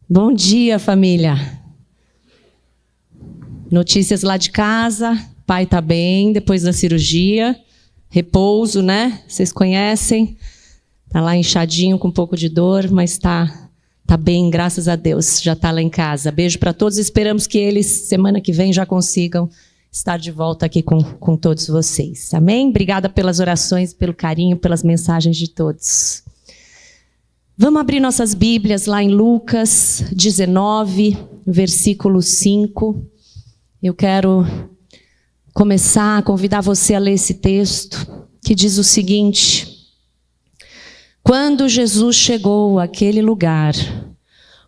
Bom dia, família. Notícias lá de casa. Pai está bem depois da cirurgia. Repouso, né? Vocês conhecem. Está lá inchadinho com um pouco de dor, mas está bem, graças a Deus. Já está lá em casa. Beijo para todos. Esperamos que eles, semana que vem, já consigam estar de volta aqui com todos vocês. Amém? Obrigada pelas orações, pelo carinho, pelas mensagens de todos. Vamos abrir nossas Bíblias lá em Lucas 19, versículo 5. Eu quero começar a convidar você a ler esse texto, que diz o seguinte: quando Jesus chegou àquele lugar,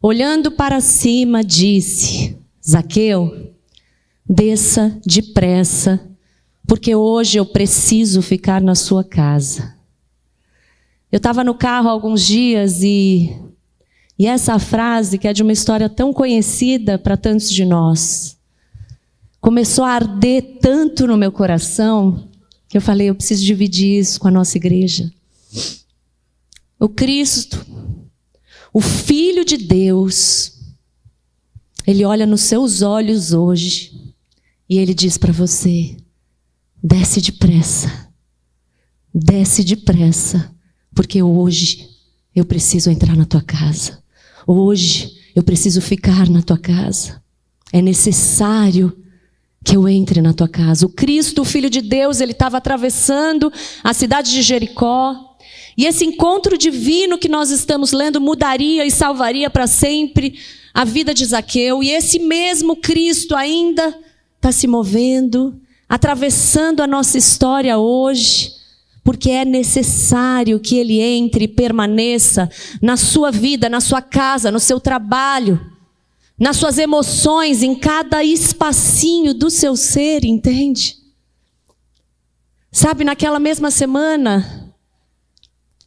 olhando para cima, disse: Zaqueu, desça depressa, porque hoje eu preciso ficar na sua casa. Eu estava no carro há alguns dias e essa frase, que é de uma história tão conhecida para tantos de nós, começou a arder tanto no meu coração, que eu falei, eu preciso dividir isso com a nossa igreja. O Cristo, o Filho de Deus, Ele olha nos seus olhos hoje e Ele diz para você: desce depressa, porque hoje eu preciso entrar na tua casa. Hoje eu preciso ficar na tua casa. É necessário que eu entre na tua casa. O Cristo, o Filho de Deus, ele estava atravessando a cidade de Jericó. E esse encontro divino que nós estamos lendo mudaria e salvaria para sempre a vida de Zaqueu. E esse mesmo Cristo ainda está se movendo, atravessando a nossa história hoje, porque é necessário que Ele entre e permaneça na sua vida, na sua casa, no seu trabalho, nas suas emoções, em cada espacinho do seu ser, entende? Sabe, naquela mesma semana,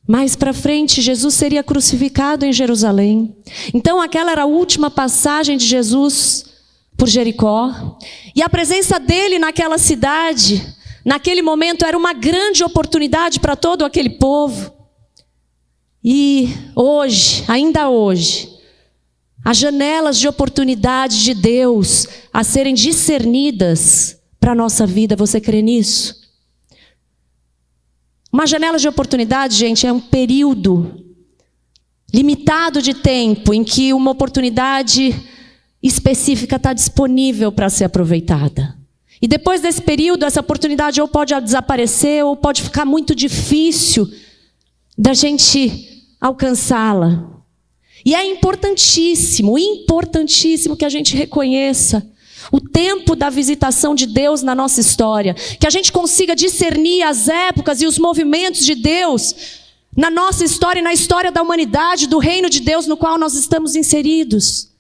mais para frente, Jesus seria crucificado em Jerusalém. Então aquela era a última passagem de Jesus por Jericó. E a presença dele naquela cidade, naquele momento, era uma grande oportunidade para todo aquele povo. E hoje, ainda hoje, as janelas de oportunidade de Deus a serem discernidas para a nossa vida, você crê nisso? Uma janela de oportunidade, gente, é um período limitado de tempo em que uma oportunidade específica está disponível para ser aproveitada. E depois desse período, essa oportunidade ou pode desaparecer, ou pode ficar muito difícil da gente alcançá-la. E é importantíssimo que a gente reconheça o tempo da visitação de Deus na nossa história. Que a gente consiga discernir as épocas e os movimentos de Deus na nossa história e na história da humanidade, do reino de Deus no qual nós estamos inseridos.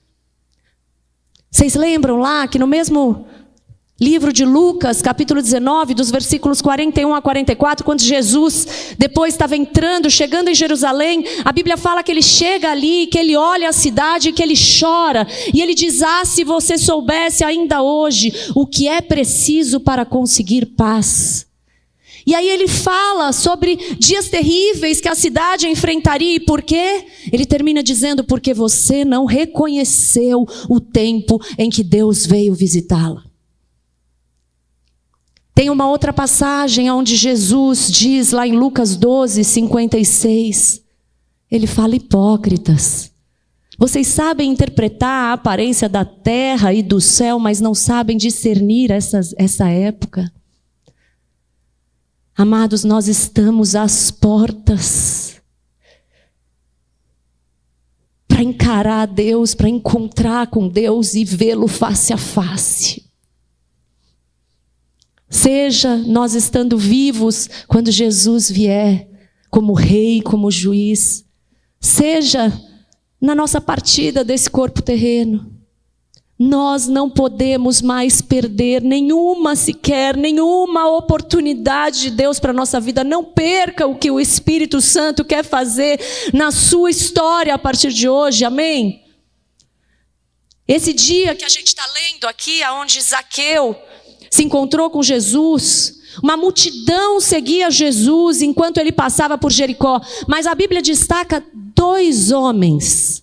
Vocês lembram lá que no mesmo livro de Lucas, capítulo 19, dos versículos 41 a 44, quando Jesus depois estava chegando em Jerusalém, a Bíblia fala que ele chega ali, que ele olha a cidade, que ele chora, e ele diz: se você soubesse ainda hoje o que é preciso para conseguir paz. E aí ele fala sobre dias terríveis que a cidade enfrentaria, e por quê? Ele termina dizendo: porque você não reconheceu o tempo em que Deus veio visitá-la. Tem uma outra passagem onde Jesus diz, lá em Lucas 12, 56, ele fala: hipócritas, vocês sabem interpretar a aparência da terra e do céu, mas não sabem discernir essa época. Amados, nós estamos às portas para encarar Deus, para encontrar com Deus e vê-lo face a face. Seja nós estando vivos quando Jesus vier, como rei, como juiz. Seja na nossa partida desse corpo terreno. Nós não podemos mais perder nenhuma oportunidade de Deus para a nossa vida. Não perca o que o Espírito Santo quer fazer na sua história a partir de hoje, amém? Esse dia que a gente está lendo aqui, onde Zaqueu se encontrou com Jesus, uma multidão seguia Jesus enquanto ele passava por Jericó, mas a Bíblia destaca 2 homens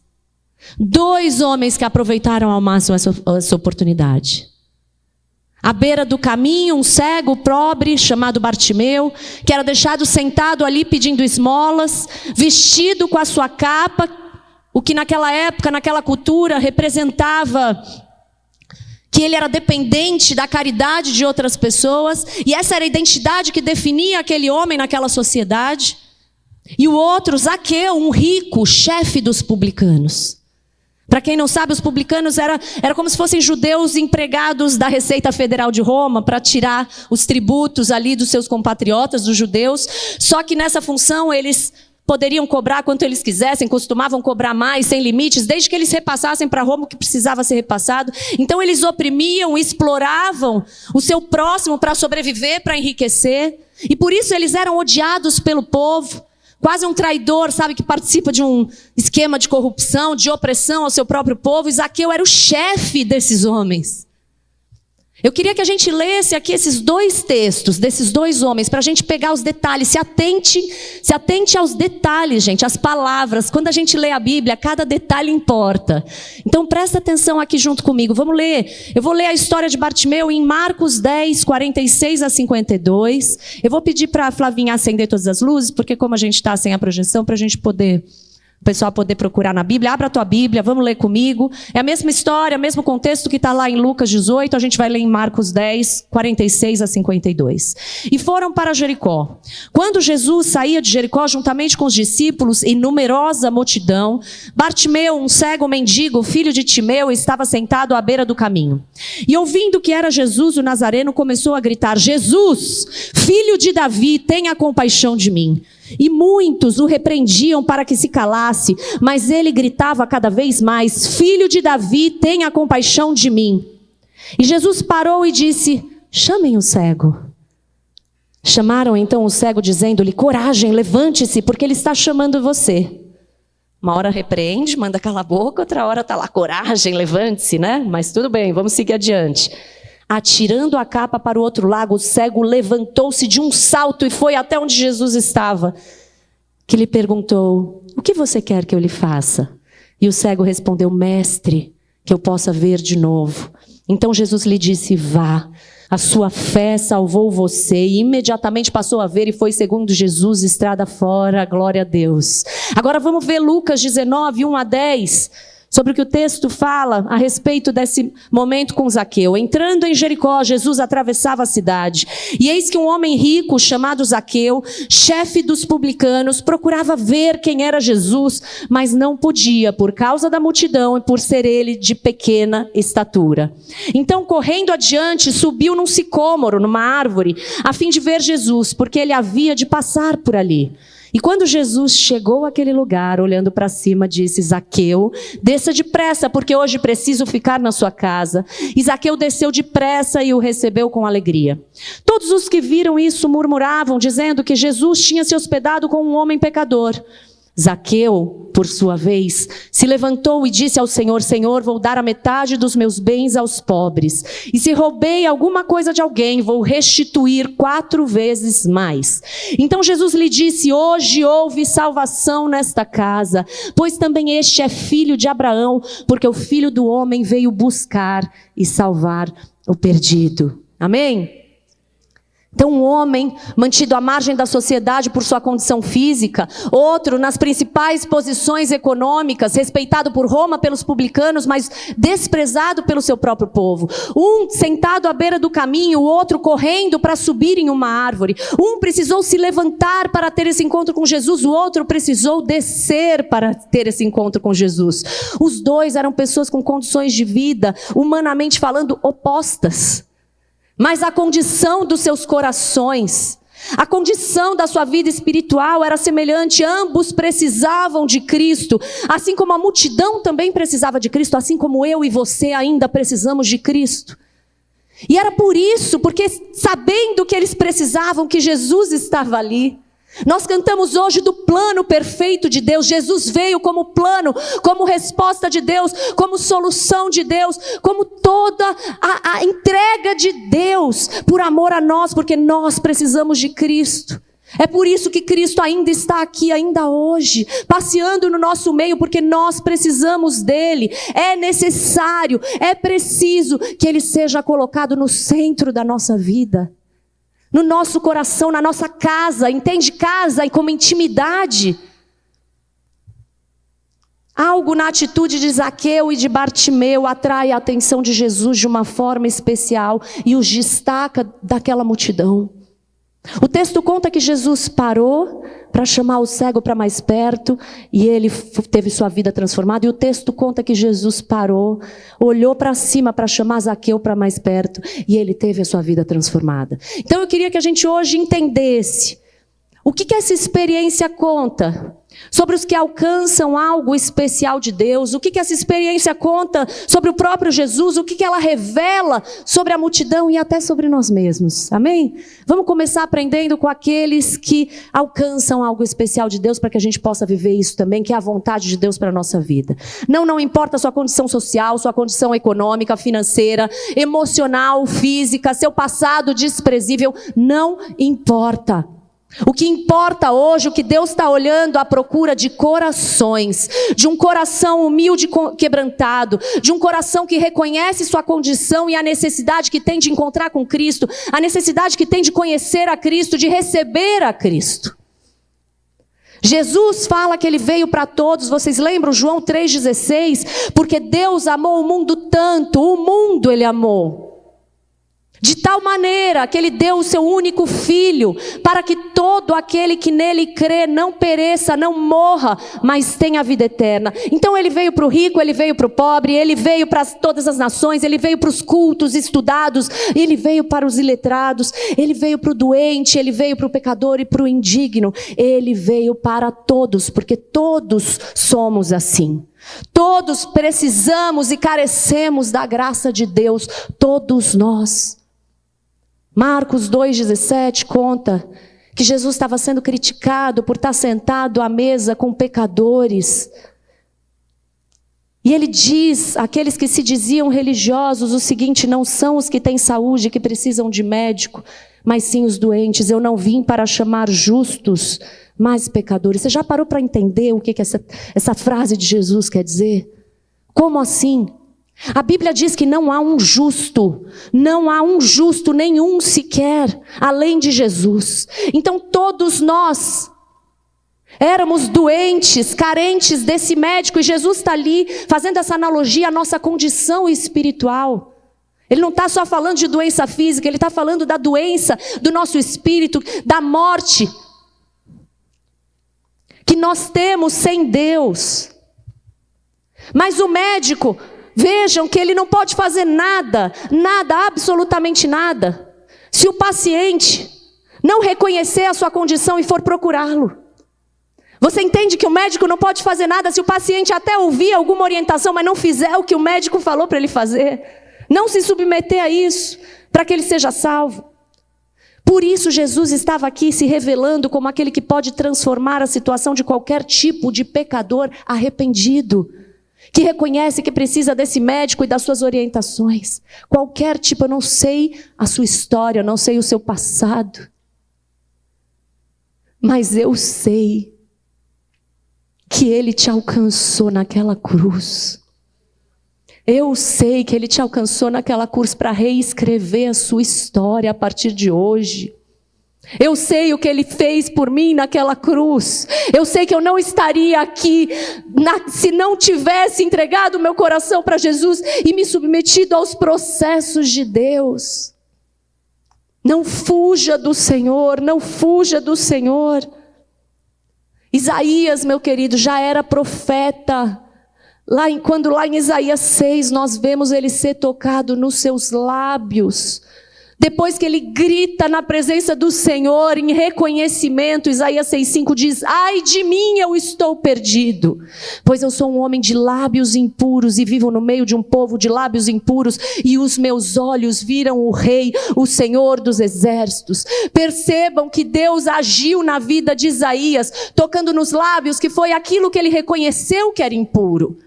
2 homens que aproveitaram ao máximo essa oportunidade. À beira do caminho, um cego pobre chamado Bartimeu, que era deixado sentado ali pedindo esmolas, vestido com a sua capa, o que naquela época, naquela cultura, representava que ele era dependente da caridade de outras pessoas, e essa era a identidade que definia aquele homem naquela sociedade. E o outro, Zaqueu, um rico, chefe dos publicanos. Para quem não sabe, os publicanos era como se fossem judeus empregados da Receita Federal de Roma para tirar os tributos ali dos seus compatriotas, dos judeus. Só que nessa função eles poderiam cobrar quanto eles quisessem, costumavam cobrar mais, sem limites, desde que eles repassassem para Roma o que precisava ser repassado. Então eles oprimiam, exploravam o seu próximo para sobreviver, para enriquecer. E por isso eles eram odiados pelo povo. Quase um traidor, sabe, que participa de um esquema de corrupção, de opressão ao seu próprio povo. E Zaqueu era o chefe desses homens. Eu queria que a gente lesse aqui esses 2 textos, desses 2 homens, para a gente pegar os detalhes. Se atente aos detalhes, gente, às palavras. Quando a gente lê a Bíblia, cada detalhe importa. Então presta atenção aqui junto comigo. Vamos ler. Eu vou ler a história de Bartimeu em Marcos 10, 46 a 52. Eu vou pedir para a Flavinha acender todas as luzes, porque como a gente está sem a projeção, para a gente poder... o pessoal poder procurar na Bíblia. Abra a tua Bíblia, vamos ler comigo. É a mesma história, o mesmo contexto que está lá em Lucas 18, a gente vai ler em Marcos 10, 46 a 52. E foram para Jericó. Quando Jesus saía de Jericó, juntamente com os discípulos e numerosa multidão, Bartimeu, um cego mendigo, filho de Timeu, estava sentado à beira do caminho. E ouvindo que era Jesus o Nazareno, começou a gritar: Jesus, filho de Davi, tenha compaixão de mim. E muitos o repreendiam para que se calasse, mas ele gritava cada vez mais: Filho de Davi, tenha compaixão de mim. E Jesus parou e disse: chamem o cego. Chamaram então o cego, dizendo-lhe: coragem, levante-se, porque ele está chamando você. Uma hora repreende, manda calar a boca, outra hora está lá: coragem, levante-se, né? Mas tudo bem, vamos seguir adiante. Atirando a capa para o outro lado, o cego levantou-se de um salto e foi até onde Jesus estava, que lhe perguntou: o que você quer que eu lhe faça? E o cego respondeu: mestre, que eu possa ver de novo. Então Jesus lhe disse: vá, a sua fé salvou você. E imediatamente passou a ver e foi segundo Jesus, estrada fora, glória a Deus. Agora vamos ver Lucas 19, 1 a 10. Sobre o que o texto fala a respeito desse momento com Zaqueu. Entrando em Jericó, Jesus atravessava a cidade. E eis que um homem rico, chamado Zaqueu, chefe dos publicanos, procurava ver quem era Jesus, mas não podia, por causa da multidão e por ser ele de pequena estatura. Então, correndo adiante, subiu num sicômoro, numa árvore, a fim de ver Jesus, porque ele havia de passar por ali. E quando Jesus chegou àquele lugar, olhando para cima, disse: Zaqueu, desça depressa, porque hoje preciso ficar na sua casa. E Zaqueu desceu depressa e o recebeu com alegria. Todos os que viram isso murmuravam, dizendo que Jesus tinha se hospedado com um homem pecador. Zaqueu, por sua vez, se levantou e disse ao Senhor: Senhor, vou dar a metade dos meus bens aos pobres. E se roubei alguma coisa de alguém, vou restituir 4 vezes mais. Então Jesus lhe disse: hoje houve salvação nesta casa, pois também este é filho de Abraão, porque o Filho do Homem veio buscar e salvar o perdido. Amém? Então um homem mantido à margem da sociedade por sua condição física, outro nas principais posições econômicas, respeitado por Roma pelos publicanos, mas desprezado pelo seu próprio povo. Um sentado à beira do caminho, o outro correndo para subir em uma árvore. Um precisou se levantar para ter esse encontro com Jesus, o outro precisou descer para ter esse encontro com Jesus. Os dois eram pessoas com condições de vida, humanamente falando, opostas. Mas a condição dos seus corações, a condição da sua vida espiritual era semelhante. Ambos precisavam de Cristo, assim como a multidão também precisava de Cristo, assim como eu e você ainda precisamos de Cristo. E era por isso, porque sabendo que eles precisavam, que Jesus estava ali. Nós cantamos hoje do plano perfeito de Deus. Jesus veio como plano, como resposta de Deus, como solução de Deus, como toda a entrega de Deus por amor a nós, porque nós precisamos de Cristo. É por isso que Cristo ainda está aqui, ainda hoje, passeando no nosso meio, porque nós precisamos dele. É necessário, é preciso que ele seja colocado no centro da nossa vida, no nosso coração, na nossa casa. Entende? Casa e como intimidade. Algo na atitude de Zaqueu e de Bartimeu atrai a atenção de Jesus de uma forma especial e os destaca daquela multidão. O texto conta que Jesus parou para chamar o cego para mais perto e ele teve sua vida transformada. E o texto conta que Jesus parou, olhou para cima para chamar Zaqueu para mais perto e ele teve a sua vida transformada. Então eu queria que a gente hoje entendesse o que essa experiência conta sobre os que alcançam algo especial de Deus, o que essa experiência conta sobre o próprio Jesus, o que ela revela sobre a multidão e até sobre nós mesmos, amém? Vamos começar aprendendo com aqueles que alcançam algo especial de Deus para que a gente possa viver isso também, que é a vontade de Deus para a nossa vida. Não importa a sua condição social, sua condição econômica, financeira, emocional, física, seu passado desprezível, não importa. O que importa hoje, o que Deus está olhando à procura de corações, de um coração humilde e quebrantado, de um coração que reconhece sua condição e a necessidade que tem de encontrar com Cristo, a necessidade que tem de conhecer a Cristo, de receber a Cristo. Jesus fala que ele veio para todos, vocês lembram? João 3,16, porque Deus amou o mundo tanto, o mundo ele amou. De tal maneira que ele deu o seu único filho, para que todo aquele que nele crê não pereça, não morra, mas tenha a vida eterna. Então ele veio para o rico, ele veio para o pobre, ele veio para todas as nações, ele veio para os cultos, estudados, ele veio para os iletrados, ele veio para o doente, ele veio para o pecador e para o indigno. Ele veio para todos, porque todos somos assim. Todos precisamos e carecemos da graça de Deus, todos nós. Marcos 2,17 conta que Jesus estava sendo criticado por estar sentado à mesa com pecadores. E ele diz àqueles que se diziam religiosos o seguinte: não são os que têm saúde que precisam de médico, mas sim os doentes. Eu não vim para chamar justos, mas pecadores. Você já parou para entender o que essa frase de Jesus quer dizer? Como assim? A Bíblia diz que não há um justo nenhum sequer, além de Jesus. Então todos nós éramos doentes, carentes desse médico, e Jesus está ali fazendo essa analogia à nossa condição espiritual. Ele não está só falando de doença física, ele está falando da doença do nosso espírito, da morte que nós temos sem Deus. Mas o médico, vejam que ele não pode fazer nada, absolutamente nada, se o paciente não reconhecer a sua condição e for procurá-lo. Você entende que o médico não pode fazer nada se o paciente até ouvir alguma orientação, mas não fizer o que o médico falou para ele fazer? Não se submeter a isso, para que ele seja salvo. Por isso Jesus estava aqui se revelando como aquele que pode transformar a situação de qualquer tipo de pecador arrependido, que reconhece que precisa desse médico e das suas orientações. Qualquer tipo, eu não sei a sua história, eu não sei o seu passado, mas eu sei que Ele te alcançou naquela cruz. Eu sei que Ele te alcançou naquela cruz para reescrever a sua história a partir de hoje. Eu sei o que Ele fez por mim naquela cruz. Eu sei que eu não estaria aqui se não tivesse entregado o meu coração para Jesus e me submetido aos processos de Deus. Não fuja do Senhor, não fuja do Senhor. Isaías, meu querido, já era profeta. Quando lá em Isaías 6 nós vemos ele ser tocado nos seus lábios. Depois que ele grita na presença do Senhor em reconhecimento, Isaías 6,5 diz: ai de mim, eu estou perdido, pois eu sou um homem de lábios impuros e vivo no meio de um povo de lábios impuros, e os meus olhos viram o Rei, o Senhor dos exércitos. Percebam que Deus agiu na vida de Isaías, tocando nos lábios, que foi aquilo que ele reconheceu que era impuro.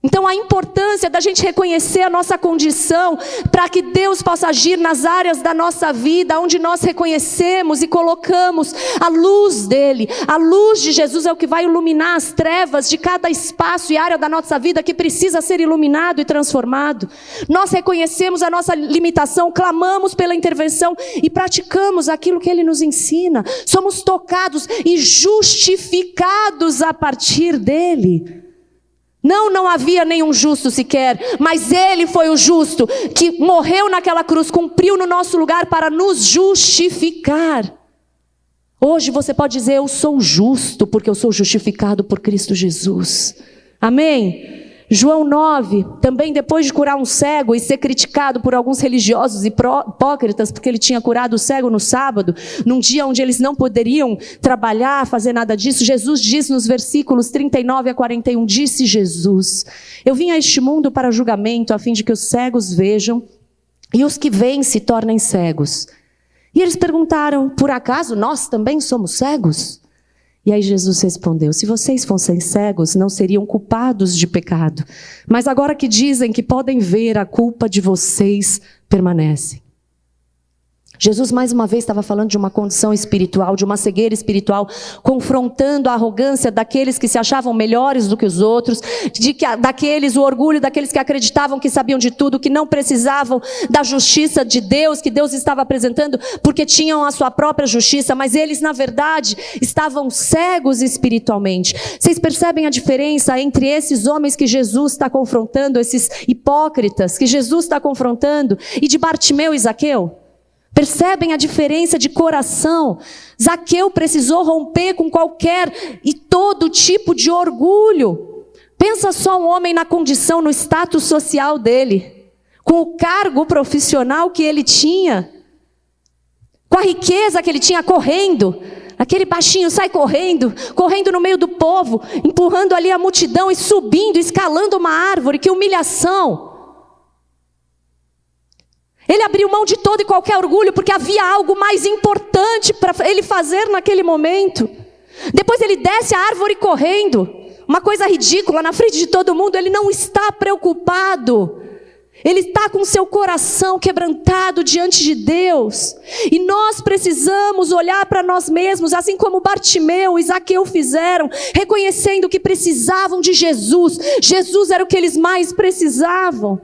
Então a importância da gente reconhecer a nossa condição, para que Deus possa agir nas áreas da nossa vida, onde nós reconhecemos e colocamos a luz dele. A luz de Jesus é o que vai iluminar as trevas de cada espaço e área da nossa vida que precisa ser iluminado e transformado. Nós reconhecemos a nossa limitação, clamamos pela intervenção e praticamos aquilo que ele nos ensina. Somos tocados e justificados a partir dele. Não havia nenhum justo sequer, mas ele foi o justo que morreu naquela cruz, cumpriu no nosso lugar para nos justificar. Hoje você pode dizer: eu sou justo porque eu sou justificado por Cristo Jesus. Amém? João 9, também depois de curar um cego e ser criticado por alguns religiosos e hipócritas, porque ele tinha curado o cego no sábado, num dia onde eles não poderiam trabalhar, fazer nada disso, Jesus diz nos versículos 39 a 41, disse Jesus: eu vim a este mundo para julgamento, a fim de que os cegos vejam e os que veem se tornem cegos. E eles perguntaram: por acaso nós também somos cegos? E aí Jesus respondeu: se vocês fossem cegos, não seriam culpados de pecado. Mas agora que dizem que podem ver, a culpa de vocês permanece. Jesus mais uma vez estava falando de uma condição espiritual, de uma cegueira espiritual, confrontando a arrogância daqueles que se achavam melhores do que os outros, o orgulho daqueles que acreditavam que sabiam de tudo, que não precisavam da justiça de Deus, que Deus estava apresentando, porque tinham a sua própria justiça, mas eles na verdade estavam cegos espiritualmente. Vocês percebem a diferença entre esses homens que Jesus está confrontando, esses hipócritas que Jesus está confrontando, e de Bartimeu e Zaqueu? Percebem a diferença de coração? Zaqueu precisou romper com qualquer e todo tipo de orgulho. Pensa só um homem na condição, no status social dele, com o cargo profissional que ele tinha, com a riqueza que ele tinha, correndo. Aquele baixinho sai correndo no meio do povo, empurrando ali a multidão e subindo, escalando uma árvore. Que humilhação! Ele abriu mão de todo e qualquer orgulho, porque havia algo mais importante para ele fazer naquele momento. Depois ele desce a árvore correndo, uma coisa ridícula, na frente de todo mundo. Ele não está preocupado, ele está com seu coração quebrantado diante de Deus. E nós precisamos olhar para nós mesmos, assim como Bartimeu e Zaqueu fizeram, reconhecendo que precisavam de Jesus. Jesus era o que eles mais precisavam.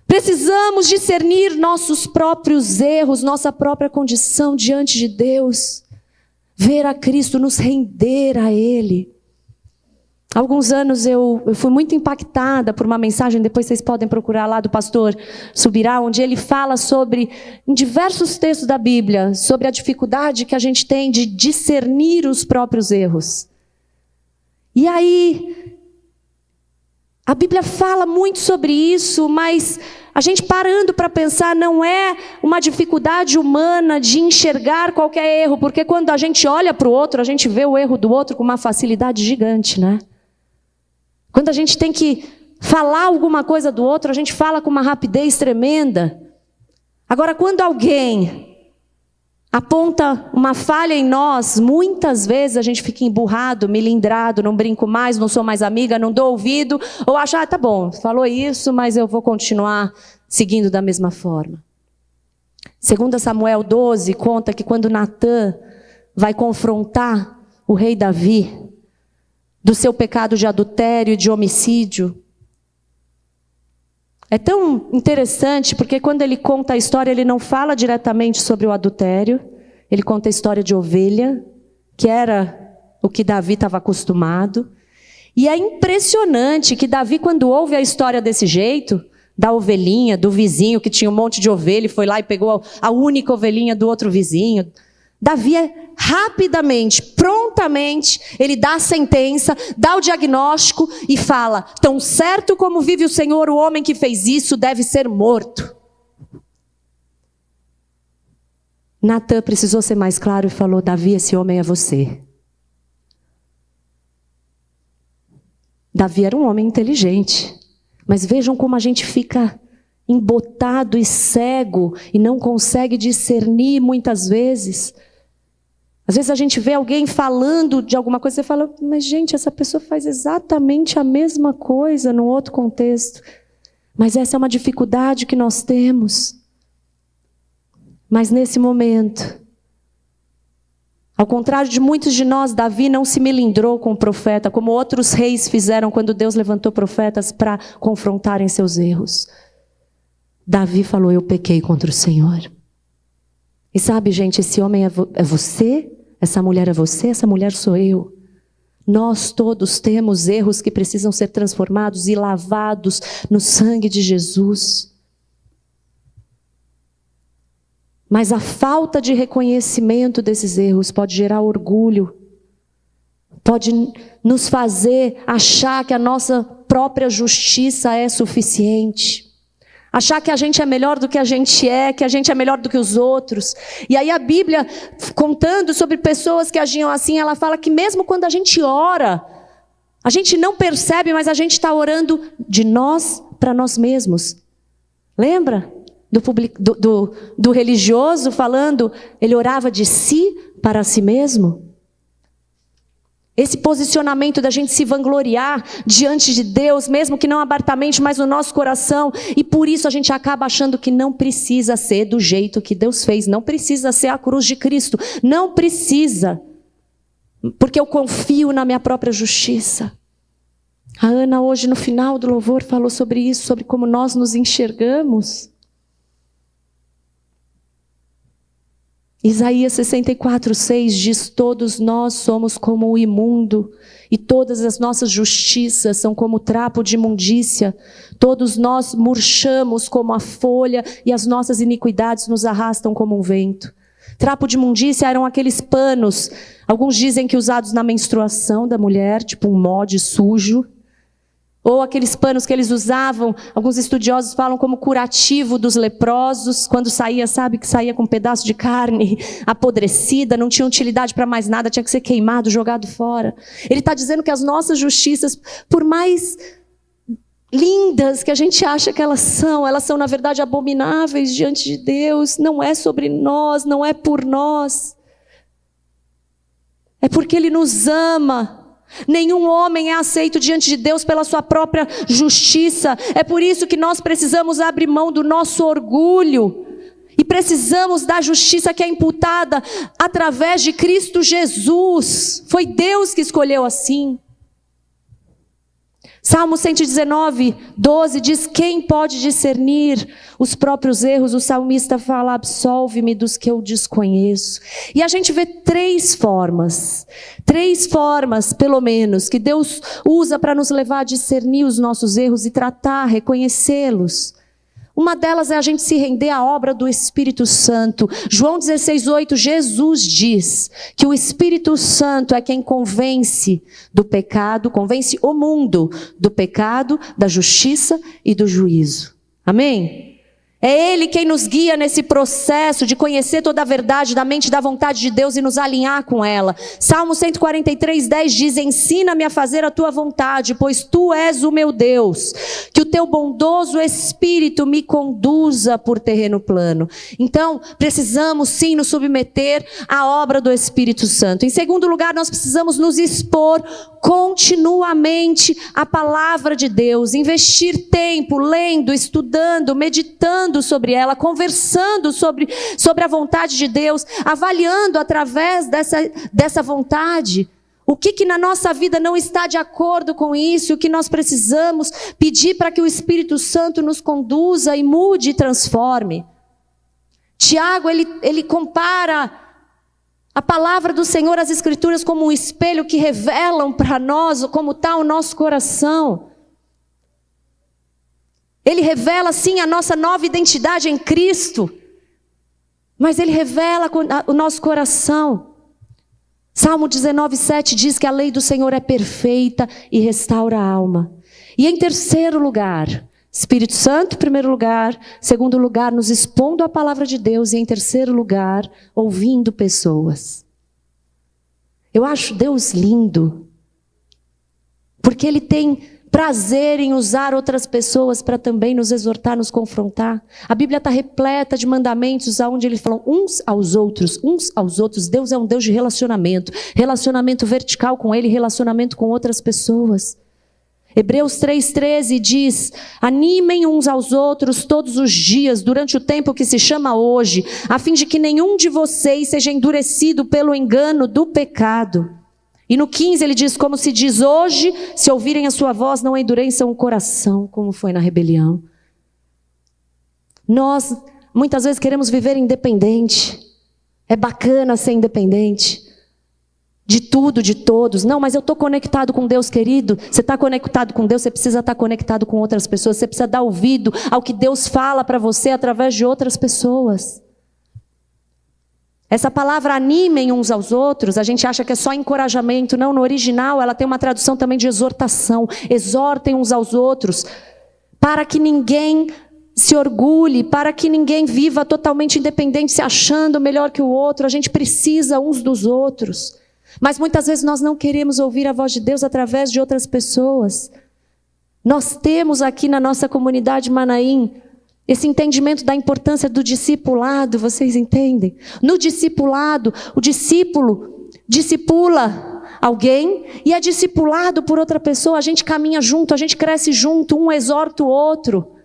Precisamos discernir nossos próprios erros, nossa própria condição diante de Deus. Ver a Cristo, nos render a Ele. Há alguns anos eu fui muito impactada por uma mensagem, depois vocês podem procurar lá, do pastor Subirá, onde ele fala sobre, em diversos textos da Bíblia, sobre a dificuldade que a gente tem de discernir os próprios erros. E aí, a Bíblia fala muito sobre isso, mas a gente parando para pensar, não é uma dificuldade humana de enxergar qualquer erro, porque quando a gente olha para o outro, a gente vê o erro do outro com uma facilidade gigante, né? Quando a gente tem que falar alguma coisa do outro, a gente fala com uma rapidez tremenda. Agora, quando alguém aponta uma falha em nós, muitas vezes a gente fica emburrado, milindrado, não brinco mais, não sou mais amiga, não dou ouvido, ou acha, tá bom, falou isso, mas eu vou continuar seguindo da mesma forma. 2 Samuel 12 conta que quando Natã vai confrontar o rei Davi do seu pecado de adultério e de homicídio, é tão interessante, porque quando ele conta a história, ele não fala diretamente sobre o adultério, ele conta a história de ovelha, que era o que Davi estava acostumado. E é impressionante que Davi, quando ouve a história desse jeito, da ovelhinha, do vizinho que tinha um monte de ovelha, e foi lá e pegou a única ovelhinha do outro vizinho, Davi rapidamente, prontamente, ele dá a sentença, dá o diagnóstico e fala: tão certo como vive o Senhor, o homem que fez isso deve ser morto. Natã precisou ser mais claro e falou: Davi, esse homem é você. Davi era um homem inteligente, mas vejam como a gente fica embotado e cego e não consegue discernir muitas vezes. Às vezes a gente vê alguém falando de alguma coisa e você fala, mas gente, essa pessoa faz exatamente a mesma coisa num outro contexto. Mas essa é uma dificuldade que nós temos. Mas nesse momento, ao contrário de muitos de nós, Davi não se melindrou com o profeta, como outros reis fizeram quando Deus levantou profetas para confrontarem seus erros. Davi falou, eu pequei contra o Senhor. E sabe, gente, esse homem é você, essa mulher é você, essa mulher sou eu. Nós todos temos erros que precisam ser transformados e lavados no sangue de Jesus. Mas a falta de reconhecimento desses erros pode gerar orgulho, pode nos fazer achar que a nossa própria justiça é suficiente, achar que a gente é melhor do que a gente é, que a gente é melhor do que os outros. E aí a Bíblia, contando sobre pessoas que agiam assim, ela fala que mesmo quando a gente ora, a gente não percebe, mas a gente está orando de nós para nós mesmos. Lembra? Do religioso falando, ele orava de si para si mesmo. Esse posicionamento da gente se vangloriar diante de Deus, mesmo que não abertamente, mas no nosso coração. E por isso a gente acaba achando que não precisa ser do jeito que Deus fez. Não precisa ser a cruz de Cristo. Não precisa. Porque eu confio na minha própria justiça. A Ana hoje no final do louvor falou sobre isso, sobre como nós nos enxergamos. Isaías 64:6 diz, todos nós somos como o imundo, e todas as nossas justiças são como trapo de imundícia. Todos nós murchamos como a folha, e as nossas iniquidades nos arrastam como um vento. Trapo de imundícia eram aqueles panos, alguns dizem que usados na menstruação da mulher, tipo um mode sujo. Ou aqueles panos que eles usavam, alguns estudiosos falam como curativo dos leprosos, quando saía, sabe, que saía com um pedaço de carne apodrecida, não tinha utilidade para mais nada, tinha que ser queimado, jogado fora. Ele está dizendo que as nossas justiças, por mais lindas que a gente acha que elas são na verdade abomináveis diante de Deus. Não é sobre nós, não é por nós. É porque Ele nos ama. Nenhum homem é aceito diante de Deus pela sua própria justiça. É por isso que nós precisamos abrir mão do nosso orgulho. E precisamos da justiça que é imputada através de Cristo Jesus. Foi Deus que escolheu assim. Salmo 119:12 diz, quem pode discernir os próprios erros? O salmista fala, absolve-me dos que eu desconheço. E a gente vê três formas pelo menos, que Deus usa para nos levar a discernir os nossos erros e tratar, reconhecê-los. Uma delas é a gente se render à obra do Espírito Santo. João 16:8, Jesus diz que o Espírito Santo é quem convence do pecado, convence o mundo do pecado, da justiça e do juízo. Amém? É Ele quem nos guia nesse processo de conhecer toda a verdade da mente e da vontade de Deus e nos alinhar com ela. Salmo 143:10 diz, ensina-me a fazer a tua vontade, pois tu és o meu Deus. Que o teu bondoso Espírito me conduza por terreno plano. Então, precisamos sim nos submeter à obra do Espírito Santo. Em segundo lugar, nós precisamos nos expor continuamente à palavra de Deus. Investir tempo lendo, estudando, meditando sobre ela, conversando sobre a vontade de Deus, avaliando através dessa vontade o que na nossa vida não está de acordo com isso, o que nós precisamos pedir para que o Espírito Santo nos conduza e mude e transforme. Tiago, ele compara a palavra do Senhor, as Escrituras, como um espelho que revelam para nós como está o nosso coração. Ele revela sim a nossa nova identidade em Cristo, mas Ele revela o nosso coração. Salmo 19:7 diz que a lei do Senhor é perfeita e restaura a alma. E em terceiro lugar, Espírito Santo, em primeiro lugar. Segundo lugar, nos expondo a palavra de Deus. E em terceiro lugar, ouvindo pessoas. Eu acho Deus lindo, porque Ele tem prazer em usar outras pessoas para também nos exortar, nos confrontar. A Bíblia está repleta de mandamentos onde eles falam uns aos outros. Deus é um Deus de relacionamento. Relacionamento vertical com Ele, relacionamento com outras pessoas. Hebreus 3,13 diz: animem uns aos outros todos os dias, durante o tempo que se chama hoje, a fim de que nenhum de vocês seja endurecido pelo engano do pecado. E no 15 ele diz, como se diz hoje, se ouvirem a sua voz, não endureçam o coração, como foi na rebelião. Nós, muitas vezes, queremos viver independente. É bacana ser independente. De tudo, de todos. Não, mas eu estou conectado com Deus, querido. Você está conectado com Deus, você precisa estar conectado com outras pessoas. Você precisa dar ouvido ao que Deus fala para você através de outras pessoas. Essa palavra animem uns aos outros, a gente acha que é só encorajamento. Não, no original ela tem uma tradução também de exortação. Exortem uns aos outros, para que ninguém se orgulhe, para que ninguém viva totalmente independente, se achando melhor que o outro. A gente precisa uns dos outros. Mas muitas vezes nós não queremos ouvir a voz de Deus através de outras pessoas. Nós temos aqui na nossa comunidade Manaim esse entendimento da importância do discipulado, vocês entendem? No discipulado, o discípulo discipula alguém e é discipulado por outra pessoa. A gente caminha junto, a gente cresce junto, um exorta o outro.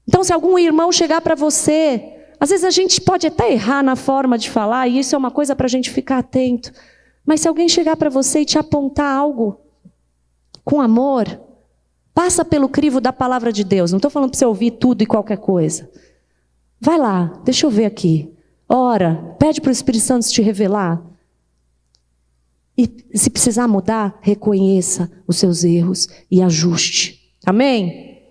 Então, se algum irmão chegar para você, às vezes a gente pode até errar na forma de falar, e isso é uma coisa para a gente ficar atento. Mas se alguém chegar para você e te apontar algo com amor, passa pelo crivo da palavra de Deus. Não estou falando para você ouvir tudo e qualquer coisa. Vai lá, deixa eu ver aqui. Ora, pede para o Espírito Santo te revelar. E se precisar mudar, reconheça os seus erros e ajuste. Amém?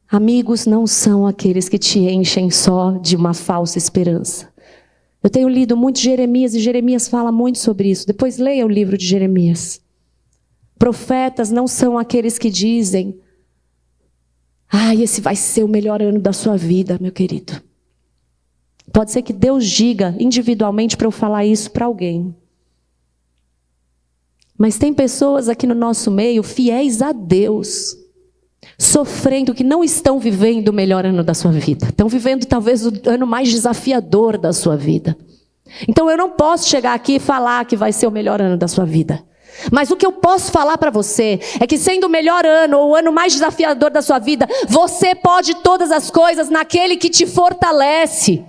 Amigos não são aqueles que te enchem só de uma falsa esperança. Eu tenho lido muito Jeremias, e Jeremias fala muito sobre isso. Depois leia o livro de Jeremias. Profetas não são aqueles que dizem: esse vai ser o melhor ano da sua vida, meu querido. Pode ser que Deus diga individualmente para eu falar isso para alguém. Mas tem pessoas aqui no nosso meio, fiéis a Deus, sofrendo, que não estão vivendo o melhor ano da sua vida. Estão vivendo talvez o ano mais desafiador da sua vida. Então eu não posso chegar aqui e falar que vai ser o melhor ano da sua vida. Mas o que eu posso falar para você é que, sendo o melhor ano ou o ano mais desafiador da sua vida, você pode todas as coisas naquele que te fortalece.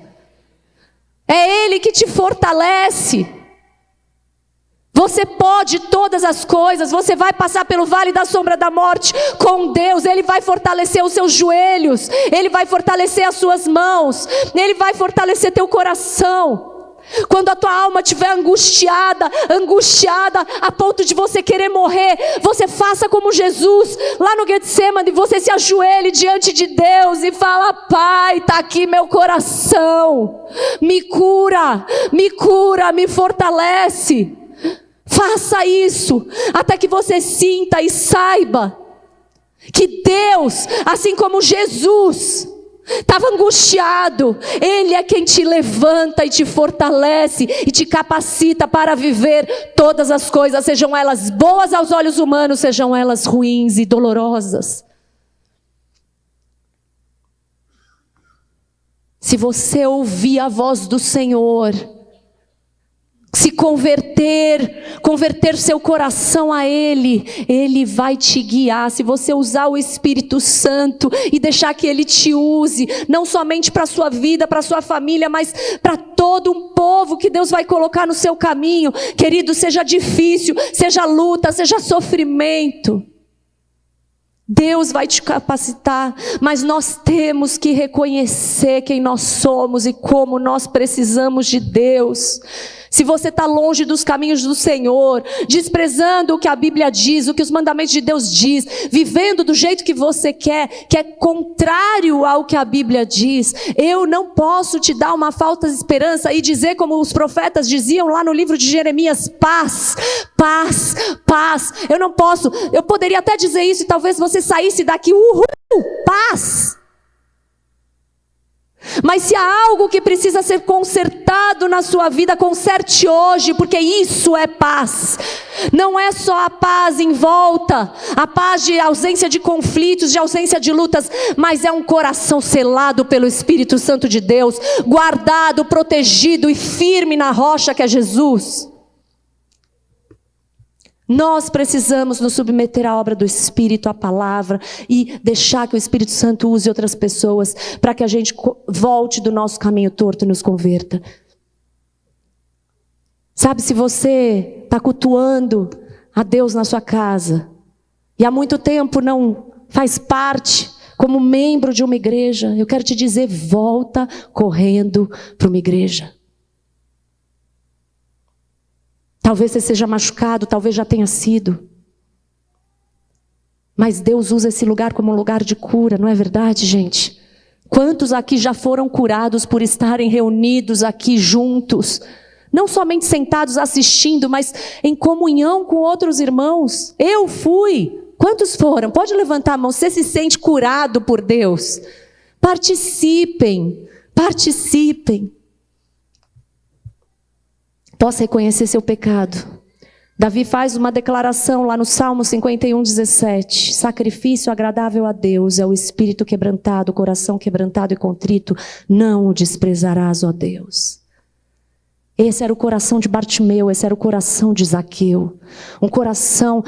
É Ele que te fortalece. Você pode todas as coisas. Você vai passar pelo vale da sombra da morte com Deus. Ele vai fortalecer os seus joelhos. Ele vai fortalecer as suas mãos. Ele vai fortalecer teu coração. Quando a tua alma estiver angustiada a ponto de você querer morrer, você faça como Jesus lá no Getsemane, você se ajoelhe diante de Deus e fala: Pai, está aqui meu coração, me cura, me fortalece. Faça isso até que você sinta e saiba que Deus, assim como Jesus estava angustiado, Ele é quem te levanta e te fortalece e te capacita para viver todas as coisas, sejam elas boas aos olhos humanos, sejam elas ruins e dolorosas. Se você ouvir a voz do Senhor, se converter seu coração a Ele, Ele vai te guiar. Se você usar o Espírito Santo e deixar que Ele te use, não somente para a sua vida, para a sua família, mas para todo um povo que Deus vai colocar no seu caminho. Querido, seja difícil, seja luta, seja sofrimento, Deus vai te capacitar, mas nós temos que reconhecer quem nós somos e como nós precisamos de Deus. Se você está longe dos caminhos do Senhor, desprezando o que a Bíblia diz, o que os mandamentos de Deus diz, vivendo do jeito que você quer, que é contrário ao que a Bíblia diz, eu não posso te dar uma falta de esperança e dizer como os profetas diziam lá no livro de Jeremias: paz, paz, paz. Eu não posso, eu poderia até dizer isso e talvez você saísse daqui, uhul, paz. Mas se há algo que precisa ser consertado na sua vida, conserte hoje, porque isso é paz. Não é só a paz em volta, a paz de ausência de conflitos, de ausência de lutas, mas é um coração selado pelo Espírito Santo de Deus, guardado, protegido e firme na rocha que é Jesus. Nós precisamos nos submeter à obra do Espírito, à palavra, e deixar que o Espírito Santo use outras pessoas para que a gente volte do nosso caminho torto e nos converta. Sabe, se você está cultuando a Deus na sua casa e há muito tempo não faz parte como membro de uma igreja, eu quero te dizer, volta correndo para uma igreja. Talvez você seja machucado, talvez já tenha sido. Mas Deus usa esse lugar como um lugar de cura, não é verdade, gente? Quantos aqui já foram curados por estarem reunidos aqui juntos? Não somente sentados assistindo, mas em comunhão com outros irmãos. Eu fui. Quantos foram? Pode levantar a mão. Você se sente curado por Deus? Participem. Participem. Possa reconhecer seu pecado. Davi faz uma declaração lá no Salmo 51:17. Sacrifício agradável a Deus é o espírito quebrantado, o coração quebrantado e contrito. Não o desprezarás, ó Deus. Esse era o coração de Bartimeu, esse era o coração de Zaqueu. Um coração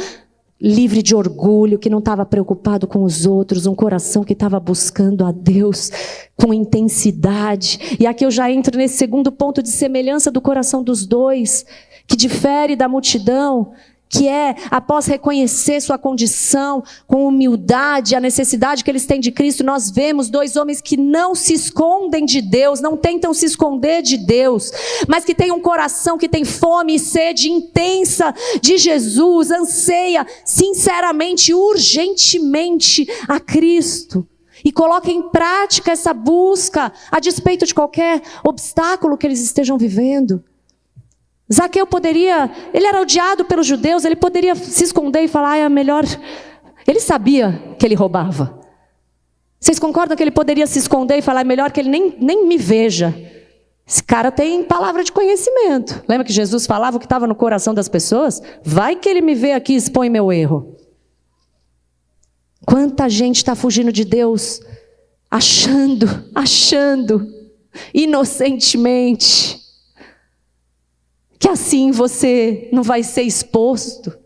livre de orgulho, que não estava preocupado com os outros, um coração que estava buscando a Deus com intensidade. E aqui eu já entro nesse segundo ponto de semelhança do coração dos dois, que difere da multidão, que é, após reconhecer sua condição, com humildade, a necessidade que eles têm de Cristo, nós vemos dois homens que não se escondem de Deus, não tentam se esconder de Deus, mas que têm um coração que tem fome e sede intensa de Jesus, anseia sinceramente, urgentemente a Cristo. E coloca em prática essa busca, a despeito de qualquer obstáculo que eles estejam vivendo. Zaqueu poderia, ele era odiado pelos judeus, ele poderia se esconder e falar, é melhor. Ele sabia que ele roubava. Vocês concordam que ele poderia se esconder e falar, é melhor que ele nem me veja? Esse cara tem palavra de conhecimento. Lembra que Jesus falava o que estava no coração das pessoas? Vai que ele me vê aqui e expõe meu erro. Quanta gente está fugindo de Deus, achando, inocentemente, que assim você não vai ser exposto.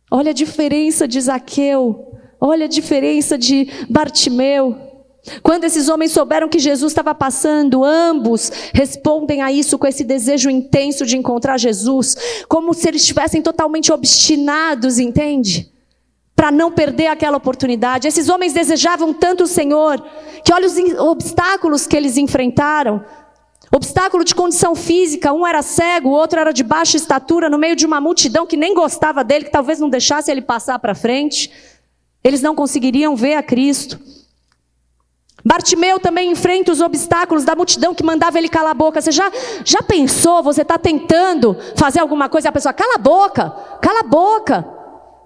Olha a diferença de Zaqueu, olha a diferença de Bartimeu. Quando esses homens souberam que Jesus estava passando, ambos respondem a isso com esse desejo intenso de encontrar Jesus, como se eles estivessem totalmente obstinados, entende? Para não perder aquela oportunidade. Esses homens desejavam tanto o Senhor, que olha os obstáculos que eles enfrentaram. Obstáculo de condição física, um era cego, o outro era de baixa estatura, no meio de uma multidão que nem gostava dele, que talvez não deixasse ele passar para frente. Eles não conseguiriam ver a Cristo. Bartimeu também enfrenta os obstáculos da multidão que mandava ele calar a boca. Você já pensou, você está tentando fazer alguma coisa e a pessoa, cala a boca.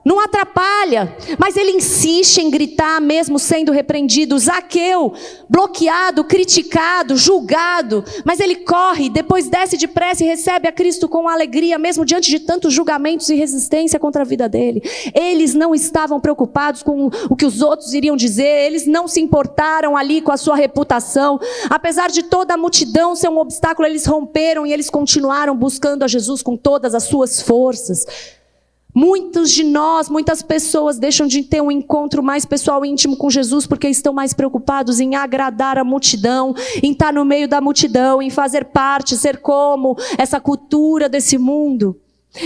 Não atrapalha, mas ele insiste em gritar mesmo sendo repreendido. Zaqueu, bloqueado, criticado, julgado, mas ele corre, depois desce depressa e recebe a Cristo com alegria, mesmo diante de tantos julgamentos e resistência contra a vida dele. Eles não estavam preocupados com o que os outros iriam dizer, eles não se importaram ali com a sua reputação. Apesar de toda a multidão ser um obstáculo, eles romperam e eles continuaram buscando a Jesus com todas as suas forças. Muitos de nós, muitas pessoas deixam de ter um encontro mais pessoal e íntimo com Jesus porque estão mais preocupados em agradar a multidão, em estar no meio da multidão, em fazer parte, ser como essa cultura desse mundo.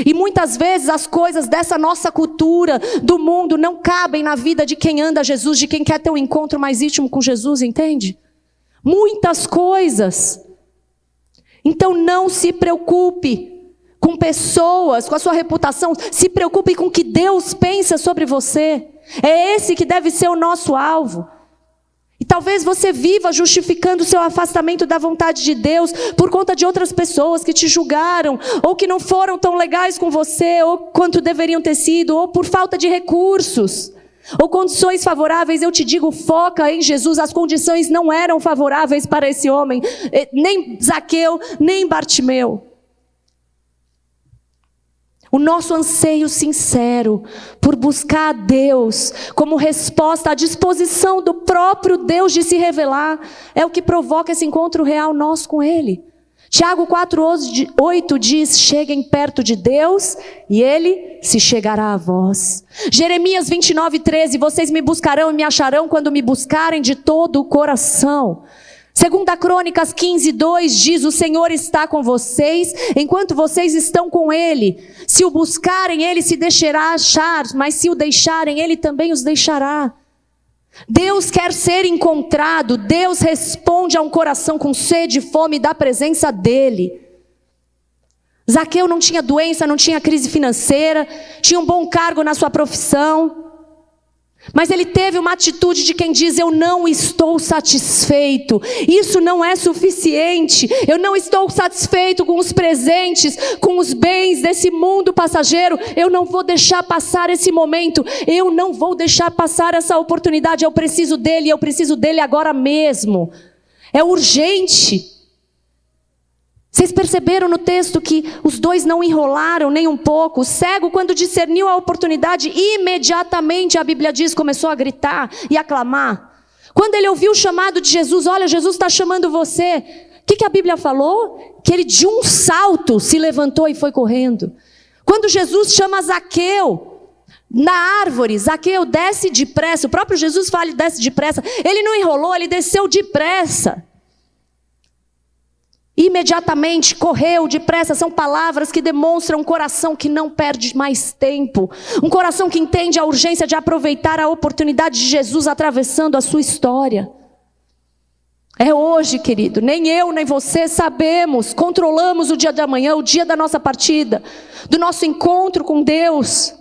E muitas vezes as coisas dessa nossa cultura do mundo não cabem na vida de quem anda a Jesus, de quem quer ter um encontro mais íntimo com Jesus, entende? Muitas coisas. Então não se preocupe com pessoas, com a sua reputação, se preocupe com o que Deus pensa sobre você. É esse que deve ser o nosso alvo. E talvez você viva justificando o seu afastamento da vontade de Deus por conta de outras pessoas que te julgaram, ou que não foram tão legais com você, ou quanto deveriam ter sido, ou por falta de recursos. Ou condições favoráveis, eu te digo, foca em Jesus. As condições não eram favoráveis para esse homem, nem Zaqueu, nem Bartimeu. O nosso anseio sincero por buscar a Deus como resposta à disposição do próprio Deus de se revelar é o que provoca esse encontro real nosso com Ele. Tiago 4:8 diz: cheguem perto de Deus e Ele se chegará a vós. Jeremias 29:13: vocês me buscarão e me acharão quando me buscarem de todo o coração. 2 Crônicas 15:2 diz: o Senhor está com vocês enquanto vocês estão com Ele. Se o buscarem, Ele se deixará achar, mas se o deixarem, Ele também os deixará. Deus quer ser encontrado. Deus responde a um coração com sede e fome da presença dEle. Zaqueu não tinha doença, não tinha crise financeira, tinha um bom cargo na sua profissão, mas ele teve uma atitude de quem diz: eu não estou satisfeito, isso não é suficiente, eu não estou satisfeito com os presentes, com os bens desse mundo passageiro, eu não vou deixar passar esse momento, eu não vou deixar passar essa oportunidade, eu preciso dele agora mesmo, é urgente. Vocês perceberam no texto que os dois não enrolaram nem um pouco? O cego, quando discerniu a oportunidade, imediatamente, a Bíblia diz, começou a gritar e a clamar. Quando ele ouviu o chamado de Jesus: olha, Jesus está chamando você. O que a Bíblia falou? Que ele de um salto se levantou e foi correndo. Quando Jesus chama Zaqueu na árvore: Zaqueu, desce depressa. O próprio Jesus fala: desce depressa. Ele não enrolou, ele desceu depressa. Imediatamente, correu depressa. São palavras que demonstram um coração que não perde mais tempo. Um coração que entende a urgência de aproveitar a oportunidade de Jesus atravessando a sua história. É hoje, querido. Nem eu, nem você sabemos, controlamos o dia de amanhã, o dia da nossa partida, do nosso encontro com Deus,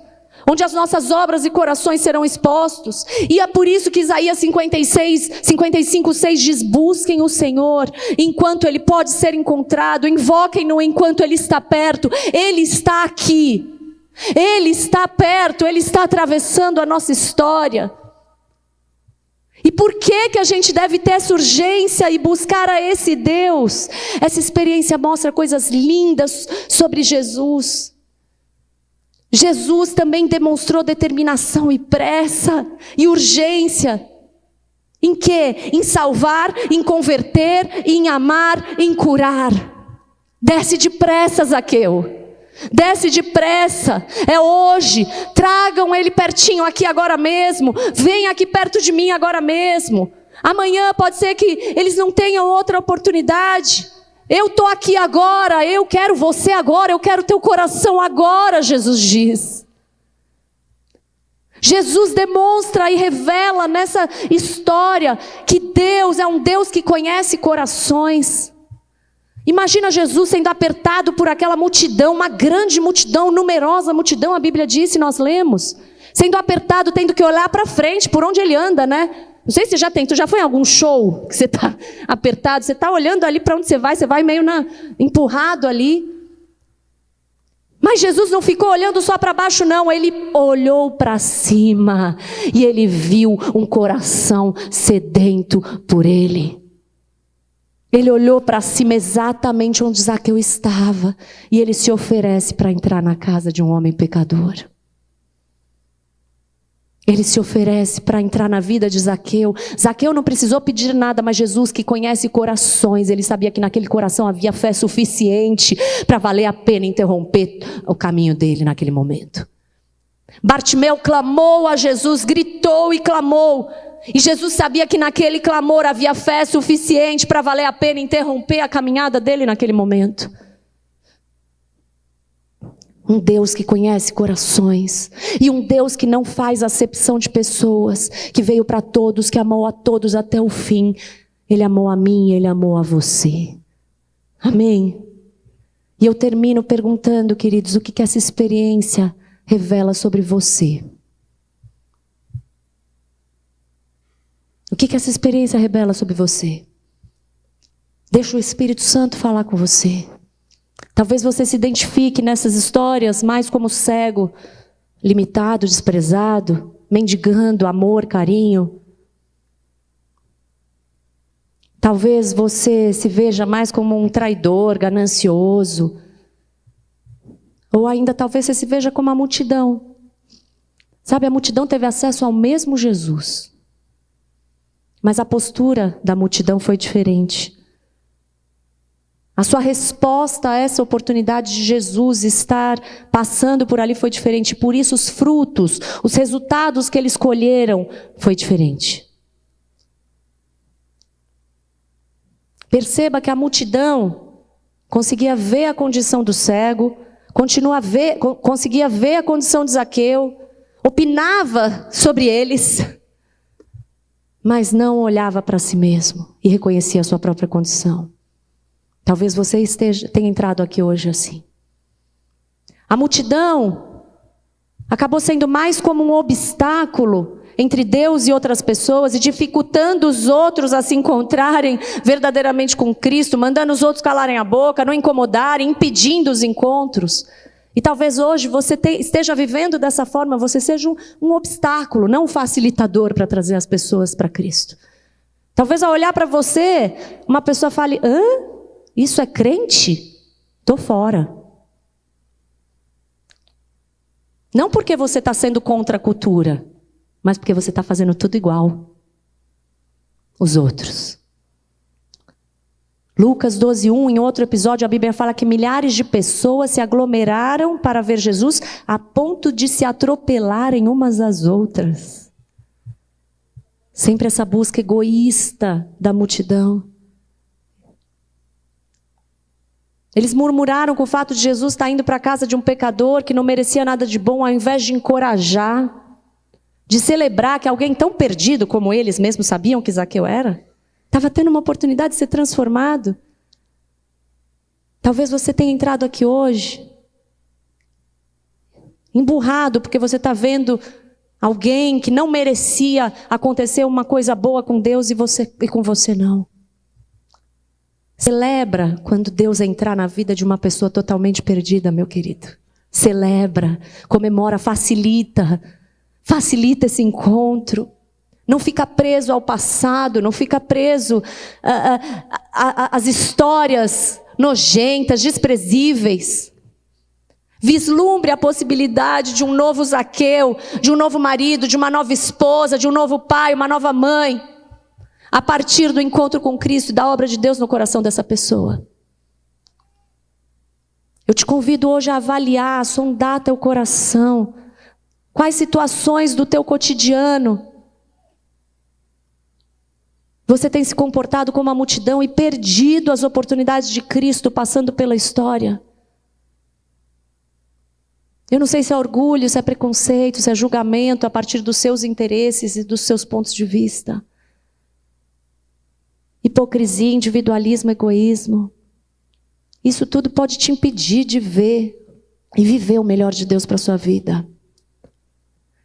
onde as nossas obras e corações serão expostos. E é por isso que Isaías 55:6 diz: busquem o Senhor enquanto Ele pode ser encontrado, invoquem-no enquanto Ele está perto. Ele está aqui, Ele está perto, Ele está atravessando a nossa história. E por que a gente deve ter essa urgência e buscar a esse Deus? Essa experiência mostra coisas lindas sobre Jesus. Jesus também demonstrou determinação e pressa e urgência. Em quê? Em salvar, em converter, em amar, em curar. Desce depressa, Zaqueu. Desce depressa. É hoje. Tragam ele pertinho aqui agora mesmo. Venha aqui perto de mim agora mesmo. Amanhã pode ser que eles não tenham outra oportunidade. Eu estou aqui agora, eu quero você agora, eu quero teu coração agora, Jesus diz. Jesus demonstra e revela nessa história que Deus é um Deus que conhece corações. Imagina Jesus sendo apertado por aquela multidão, uma grande multidão, numerosa multidão, a Bíblia disse, nós lemos. Sendo apertado, tendo que olhar para frente, por onde ele anda, né? Não sei se tu já foi em algum show que você está apertado, você está olhando ali para onde você vai meio empurrado ali. Mas Jesus não ficou olhando só para baixo não, Ele olhou para cima e Ele viu um coração sedento por Ele. Ele olhou para cima exatamente onde Zaqueu estava e Ele se oferece para entrar na casa de um homem pecador. Ele se oferece para entrar na vida de Zaqueu. Zaqueu não precisou pedir nada, mas Jesus, que conhece corações, ele sabia que naquele coração havia fé suficiente para valer a pena interromper o caminho dele naquele momento. Bartimeu clamou a Jesus, gritou e clamou. E Jesus sabia que naquele clamor havia fé suficiente para valer a pena interromper a caminhada dele naquele momento. Um Deus que conhece corações. E um Deus que não faz acepção de pessoas. Que veio para todos, que amou a todos até o fim. Ele amou a mim e Ele amou a você. Amém? E eu termino perguntando, queridos, o que essa experiência revela sobre você? O que essa experiência revela sobre você? Deixa o Espírito Santo falar com você. Talvez você se identifique nessas histórias mais como cego, limitado, desprezado. mendigando amor, carinho. Talvez você se veja mais como um traidor, ganancioso. Ou ainda talvez você se veja como a multidão. Sabe, a multidão teve acesso ao mesmo Jesus. Mas a postura da multidão foi diferente. A sua resposta a essa oportunidade de Jesus estar passando por ali foi diferente. Por isso os frutos, os resultados que eles colheram foi diferente. Perceba que a multidão conseguia ver a condição do cego, conseguia ver a condição de Zaqueu, opinava sobre eles, mas não olhava para si mesmo e reconhecia a sua própria condição. Talvez você tenha entrado aqui hoje assim. A multidão acabou sendo mais como um obstáculo entre Deus e outras pessoas e dificultando os outros a se encontrarem verdadeiramente com Cristo, mandando os outros calarem a boca, não incomodarem, impedindo os encontros. E talvez hoje você esteja vivendo dessa forma, você seja um obstáculo, não um facilitador para trazer as pessoas para Cristo. Talvez ao olhar para você, uma pessoa fale, isso é crente? Estou fora. Não porque você está sendo contra a cultura, mas porque você está fazendo tudo igual os outros. Lucas 12:1, em outro episódio, a Bíblia fala que milhares de pessoas se aglomeraram para ver Jesus a ponto de se atropelarem umas às outras. Sempre essa busca egoísta da multidão. Eles murmuraram com o fato de Jesus estar indo para a casa de um pecador que não merecia nada de bom, ao invés de encorajar, de celebrar que alguém tão perdido como eles mesmos sabiam que Zaqueu era, estava tendo uma oportunidade de ser transformado. Talvez você tenha entrado aqui hoje, emburrado, porque você está vendo alguém que não merecia acontecer uma coisa boa com Deus e com você não. Celebra quando Deus entrar na vida de uma pessoa totalmente perdida, meu querido. Celebra, comemora, facilita esse encontro. Não fica preso ao passado, não fica preso às histórias nojentas, desprezíveis. Vislumbre a possibilidade de um novo Zaqueu, de um novo marido, de uma nova esposa, de um novo pai, uma nova mãe, a partir do encontro com Cristo e da obra de Deus no coração dessa pessoa. Eu te convido hoje a avaliar, a sondar teu coração. Quais situações do teu cotidiano você tem se comportado como a multidão e perdido as oportunidades de Cristo passando pela história? Eu não sei se é orgulho, se é preconceito, se é julgamento a partir dos seus interesses e dos seus pontos de vista. Hipocrisia, individualismo, egoísmo. Isso tudo pode te impedir de ver e viver o melhor de Deus para a sua vida.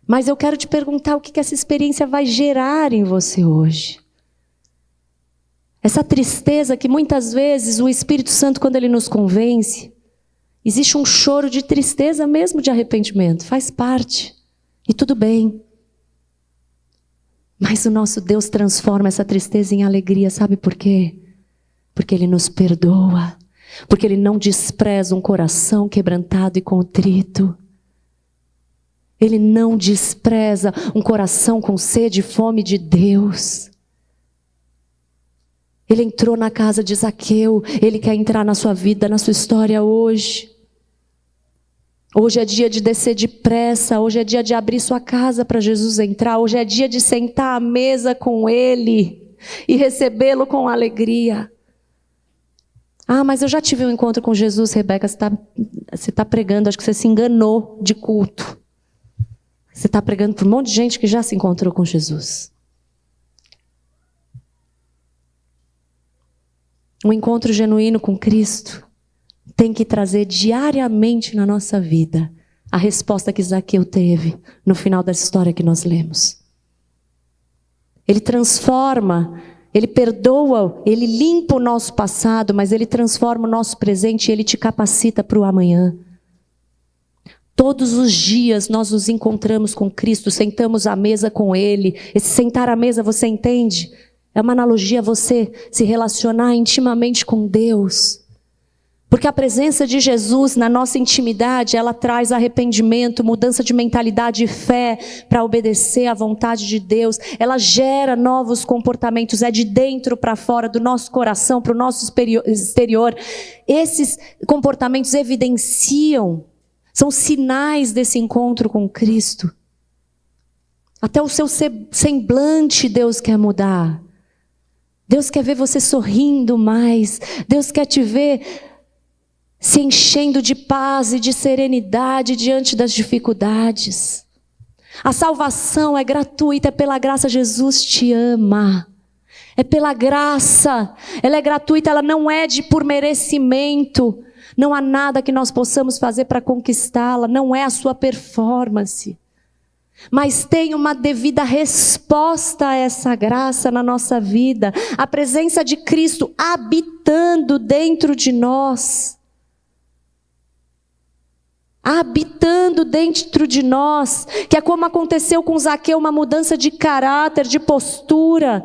Mas eu quero te perguntar o que essa experiência vai gerar em você hoje. Essa tristeza que muitas vezes o Espírito Santo, quando ele nos convence, existe um choro de tristeza mesmo de arrependimento, faz parte, e tudo bem. Mas o nosso Deus transforma essa tristeza em alegria, sabe por quê? Porque Ele nos perdoa, porque Ele não despreza um coração quebrantado e contrito. Ele não despreza um coração com sede e fome de Deus. Ele entrou na casa de Zaqueu, Ele quer entrar na sua vida, na sua história hoje. Hoje é dia de descer depressa, hoje é dia de abrir sua casa para Jesus entrar, hoje é dia de sentar à mesa com Ele e recebê-lo com alegria. Ah, mas eu já tive um encontro com Jesus, Rebeca, você está pregando, acho que você se enganou de culto. Você está pregando para um monte de gente que já se encontrou com Jesus. Um encontro genuíno com Cristo tem que trazer diariamente na nossa vida a resposta que Zaqueu teve no final da história que nós lemos. Ele transforma, Ele perdoa, Ele limpa o nosso passado, mas Ele transforma o nosso presente e Ele te capacita para o amanhã. Todos os dias nós nos encontramos com Cristo, sentamos à mesa com Ele. Esse sentar à mesa, você entende? É uma analogia a você se relacionar intimamente com Deus. Porque a presença de Jesus na nossa intimidade, ela traz arrependimento, mudança de mentalidade e fé para obedecer à vontade de Deus. Ela gera novos comportamentos, é de dentro para fora, do nosso coração para o nosso exterior. Esses comportamentos evidenciam, são sinais desse encontro com Cristo. Até o seu semblante Deus quer mudar. Deus quer ver você sorrindo mais. Deus quer te ver se enchendo de paz e de serenidade diante das dificuldades. A salvação é gratuita, é pela graça. Jesus te ama. É pela graça. Ela é gratuita, ela não é por merecimento. Não há nada que nós possamos fazer para conquistá-la. Não é a sua performance. Mas tem uma devida resposta a essa graça na nossa vida. A presença de Cristo habitando dentro de nós. Habitando dentro de nós, que é como aconteceu com Zaqueu, uma mudança de caráter, de postura.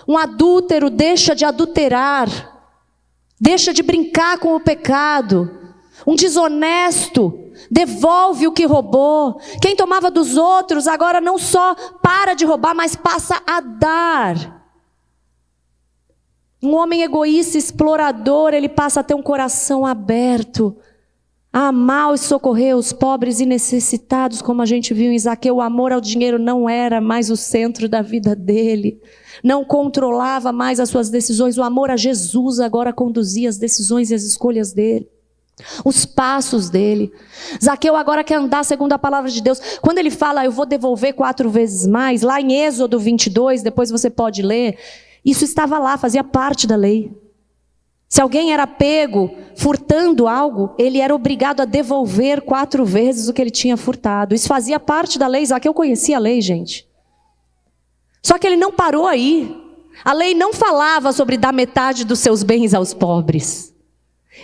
Um adúltero deixa de adulterar, deixa de brincar com o pecado. Um desonesto devolve o que roubou. Quem tomava dos outros agora não só para de roubar, mas passa a dar. Um homem egoísta, explorador, ele passa a ter um coração aberto, a amar e socorrer os pobres e necessitados, como a gente viu em Zaqueu. O amor ao dinheiro não era mais o centro da vida dele, não controlava mais as suas decisões. O amor a Jesus agora conduzia as decisões e as escolhas dele, os passos dele. Zaqueu agora quer andar segundo a palavra de Deus. Quando ele fala, eu vou devolver 4 vezes mais, lá em Êxodo 22, depois você pode ler, isso estava lá, fazia parte da lei. Se alguém era pego furtando algo, ele era obrigado a devolver 4 vezes o que ele tinha furtado. Isso fazia parte da lei. Zaqueu conhecia a lei, gente. Só que ele não parou aí. A lei não falava sobre dar metade dos seus bens aos pobres.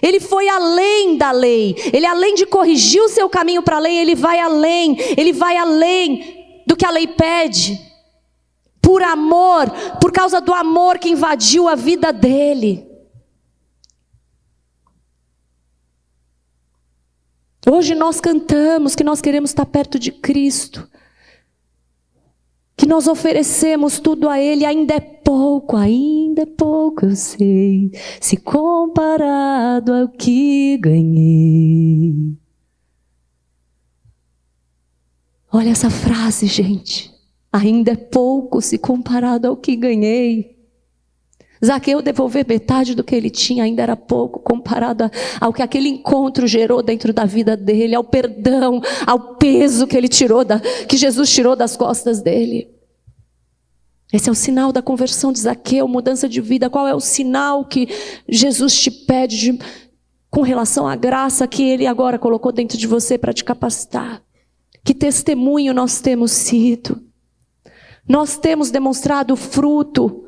Ele foi além da lei. Ele, além de corrigir o seu caminho para a lei, ele vai além. Ele vai além do que a lei pede. Por amor, por causa do amor que invadiu a vida dele. Hoje nós cantamos que nós queremos estar perto de Cristo, que nós oferecemos tudo a Ele. Ainda é pouco, eu sei, se comparado ao que ganhei. Olha essa frase, gente. Ainda é pouco se comparado ao que ganhei. Zaqueu devolver metade do que ele tinha ainda era pouco comparado ao que aquele encontro gerou dentro da vida dele, ao perdão, ao peso que ele tirou, que Jesus tirou das costas dele. Esse é o sinal da conversão de Zaqueu, mudança de vida. Qual é o sinal que Jesus te pede com relação à graça que Ele agora colocou dentro de você para te capacitar? Que testemunho nós temos sido? Nós temos demonstrado fruto